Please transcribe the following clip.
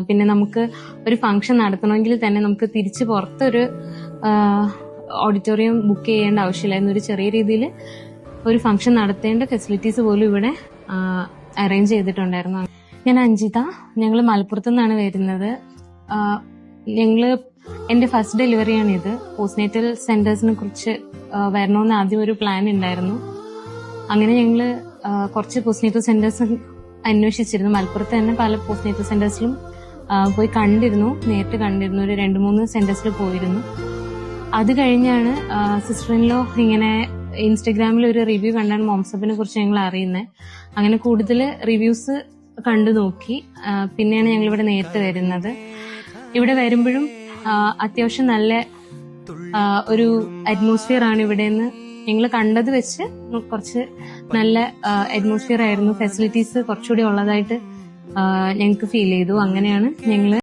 പിന്നെ നമുക്ക് ഒരു ഫംഗ്ഷൻ നടത്തണമെങ്കിൽ തന്നെ നമുക്ക് തിരിച്ച് പുറത്തൊരു ഓഡിറ്റോറിയം ബുക്ക് ചെയ്യേണ്ട ആവശ്യമില്ലായിരുന്നു. ഒരു ചെറിയ രീതിയിൽ ഒരു ഫംഗ്ഷൻ നടത്തേണ്ട ഫെസിലിറ്റീസ് പോലും ഇവിടെ അറേഞ്ച് ചെയ്തിട്ടുണ്ടായിരുന്നു. ഞാൻ അഞ്ജിത, ഞങ്ങൾ മലപ്പുറത്തു നിന്നാണ് വരുന്നത്. എന്റെ ഫസ്റ്റ് ഡെലിവറിയാണിത്. പോസ്റ്റ്നേറ്റൽ സെന്റേഴ്സിനെ കുറിച്ച് വരണമെന്ന് ആദ്യം ഒരു പ്ലാൻ ഉണ്ടായിരുന്നു. അങ്ങനെ ഞങ്ങള് കുറച്ച് പോസ്റ്റ്നേറ്റൽ സെന്റേഴ്സ് അന്വേഷിച്ചിരുന്നു. മലപ്പുറത്ത് തന്നെ പല പോസ്റ്റ്നേറ്റൽ സെന്റേഴ്സിലും പോയി നേരിട്ട് കണ്ടിരുന്നു. ഒരു 2-3 സെന്റേഴ്സിൽ പോയിരുന്നു. അത് കഴിഞ്ഞാണ് സിസ്റ്റർ-ഇൻ-ലോ ഇങ്ങനെ ഇൻസ്റ്റഗ്രാമിൽ ഒരു റിവ്യൂ കണ്ടാണ് മോംസപ്പിനെ കുറിച്ച് ഞങ്ങൾ അറിയുന്നത്. അങ്ങനെ കൂടുതൽ റിവ്യൂസ് കണ്ടു നോക്കി. പിന്നെയാണ് ഞങ്ങൾ ഇവിടെ നേരിട്ട് വരുന്നത്. ഇവിടെ വരുമ്പോഴും അത്യാവശ്യം നല്ല ഒരു അറ്റ്മോസ്ഫിയർ ആണ് ഇവിടെ നിന്ന് ഞങ്ങൾ കണ്ടത് വെച്ച് കുറച്ച് നല്ല അറ്റ്മോസ്ഫിയർ ആയിരുന്നു. ഫെസിലിറ്റീസ് കുറച്ചുകൂടി ഉള്ളതായിട്ട് ഞങ്ങൾക്ക് ഫീൽ ചെയ്തു. അങ്ങനെയാണ് ഞങ്ങൾ